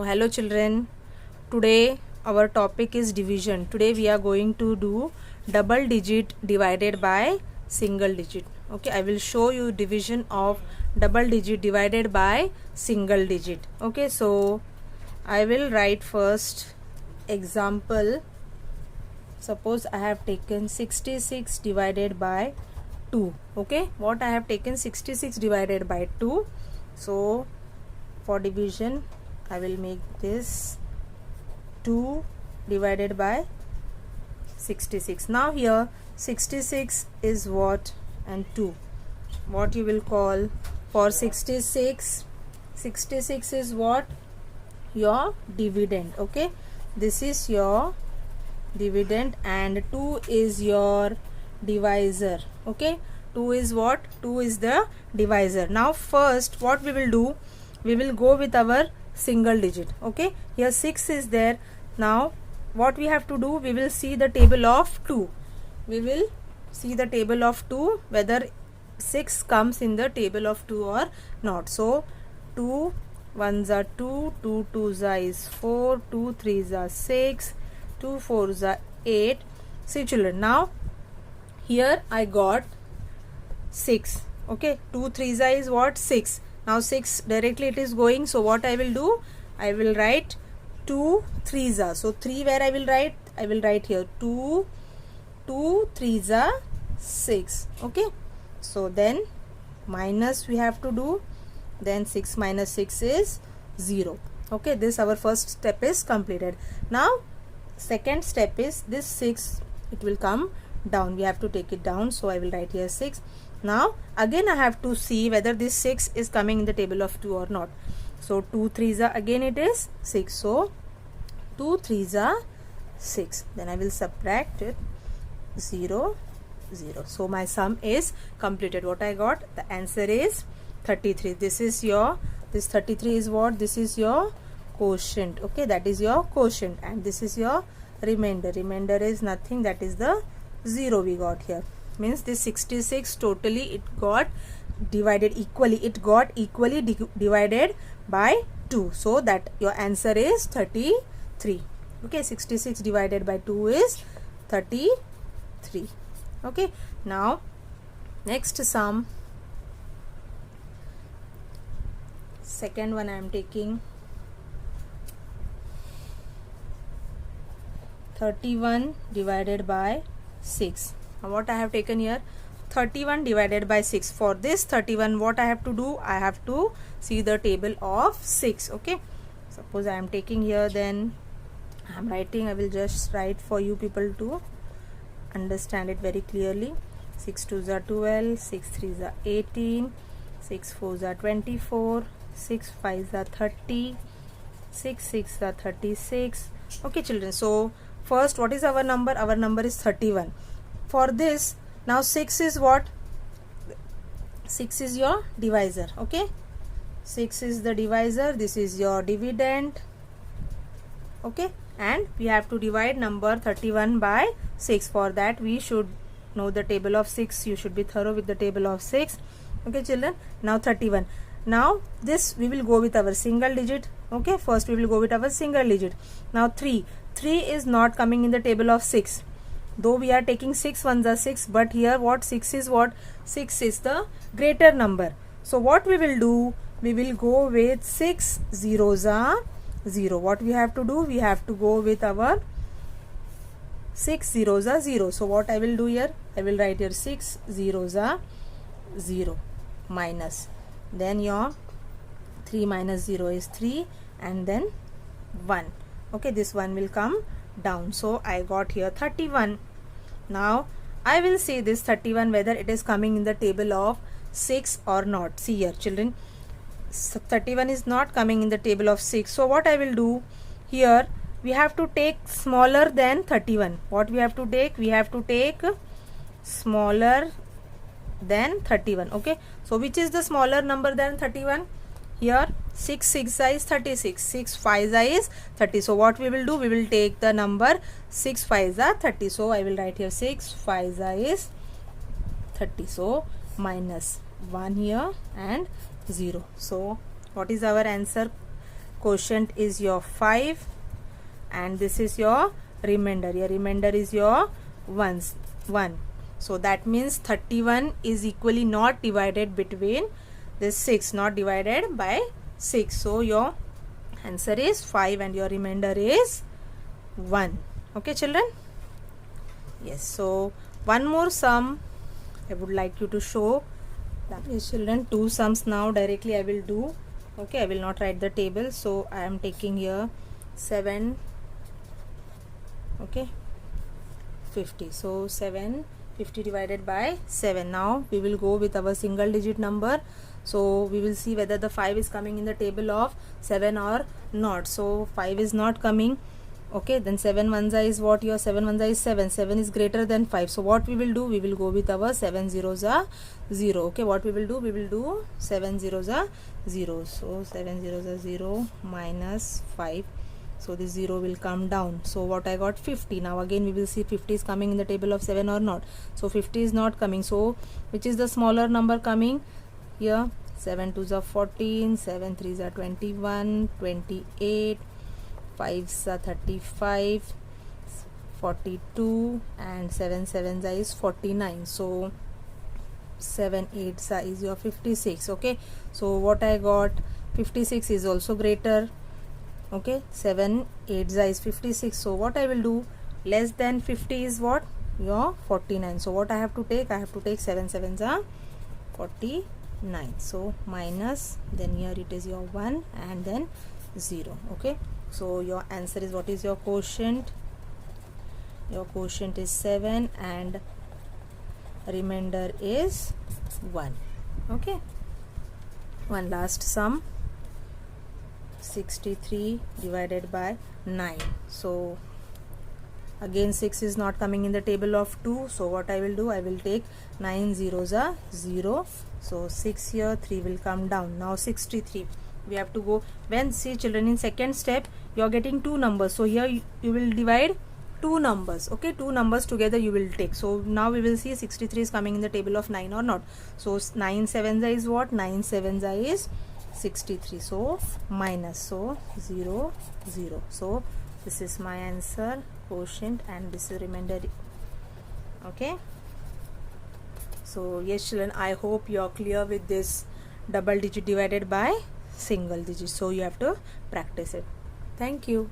hello children. Today our topic is division. Today we are going to do double digit divided by single digit. Okay, I will show you division of double digit divided by single digit. Okay, so I will write first example. Suppose I have taken 66 divided by 2. Okay, what I have taken 66 divided by 2. So for division I will make this 2 divided by 66. Now here 66 is what and 2. What you will call for 66? 66 is what? Your dividend. Okay, this is your dividend and 2 is your divisor. Okay, 2 is what? 2 is the divisor. Now first what we will do? We will go with our single digit. Okay, here 6 is there. Now what we have to do? We will see the table of 2. We will see the table of 2 whether 6 comes in the table of 2 or not. So 2 1s are 2, 2 2s is 4, 2 3s are 6, 2 4s are 8. See children, now here I got 6. Okay, 2 3s is what? 6. Now 6 directly it is going. So what I will do? I will write 2 3s. So 3 where I will write? I will write here 2 3s 6. Okay, so then minus we have to do. Then 6 minus 6 is 0. Okay, this our first step is completed. Now second step is this 6, it will come down. We have to take it down. So I will write here 6. Now again I have to see whether this 6 is coming in the table of 2 or not. So 2 3s again it is 6. So 2 3s 6. Then I will subtract it 0 0. So my sum is completed. What I got? The answer is 33. This is your, this 33 is what? This is your quotient. Okay, that is your quotient and this is your remainder. Remainder is nothing, that is the 0 we got here. Means this 66 totally it got divided equally. It got equally divided by 2. So that your answer is 33. Okay, 66 divided by 2 is 33. Okay, now next sum. Second one I am taking 31 divided by 6. Now what I have taken here? 31 divided by 6. For this 31 what I have to do? I have to see the table of 6. Okay, suppose I am taking here, then I am writing. I will just write for you people to understand it very clearly. 6 2s are 12, 6 3s are 18, 6 4s are 24, 6 5s are 30, 6 6 are 36. Okay children, so first what is our number? Our number is 31. For this now 6 is what? 6 is your divisor. Okay, 6 is the divisor. This is your dividend. Okay, and we have to divide number 31 by 6. For that we should know the table of 6. You should be thorough with the table of 6. Okay children, now 31. Now this we will go with our single digit. Okay, first we will go with our single digit. Now 3 is not coming in the table of 6, though we are taking 6 1s are 6, but here what? 6 is what? 6 is the greater number. So what we will do? We will go with 6 zeros are 0. What we have to do? We have to go with our 6 zeros are 0. So what I will do here? I will write here 6 zeros are 0 minus, then your 3 minus 0 is 3 and then 1. Okay, this 1 will come down. So I got here 31. Now I will see this 31 whether it is coming in the table of 6 or not. See here children, 31 is not coming in the table of 6. So what I will do here? We have to take smaller than 31. What we have to take? We have to take smaller than 31. Okay, so which is the smaller number than 31? Here 6 6 is 36, 6 5 is 30. So what we will do? We will take the number 6 5 are 30. So I will write here 6 5 is 30. So minus 1 here and 0. So what is our answer? quotient is your 5 and this is your remainder. Your remainder is your 1. So that means 31 is equally not divided between this 6, not divided by 6. So your answer is 5 and your remainder is 1. Okay children? Yes, so one more sum I would like you to show. Yes children, 2 sums now directly I will do. Okay, I will not write the table. So I am taking here 7, okay, 50. So 750 divided by 7. Now we will go with our single digit number. So we will see whether the 5 is coming in the table of 7 or not. So 5 is not coming. Okay, then 7 ones is what? Your 7 ones is 7. 7 is greater than 5. So what we will do? We will go with our 7 zeros are 0. Okay, what we will do? We will do 7 zeros are 0. So 7 zeros are 0 minus 5. So this 0 will come down. So what I got? 50. Now again we will see 50 is coming in the table of 7 or not. So 50 is not coming. So which is the smaller number coming? Here 7 2s are 14, 7 3s are 21, 28, 5s are 35, 42 and 7 7s is 49. So 7 8s is your 56. Okay, so what I got? 56 is also greater. Okay, 7 8s is 56. So what I will do? Less than 50 is what? Your 49. So what I have to take? I have to take 7 7s are 49. So minus, then here it is your 1 and then 0. Okay, so your answer is, what is your quotient? Your quotient is 7 and remainder is 1. Okay, one last sum, 63 divided by 9. So again 6 is not coming in the table of 2. So what I will do? I will take 9 zeros are 0. So 6 here, 3 will come down. Now 63 we have to go. When, see children, in second step you are getting 2 numbers. So here you will divide 2 numbers. Okay, 2 numbers together you will take. So now we will see 63 is coming in the table of 9 or not. So 9 7s is what? 9 7s is 63. So minus, so 0 0. So this is my answer, quotient, and this is remainder. Okay, so yes children, I hope you are clear with this double digit divided by single digit. So you have to practice it. Thank you.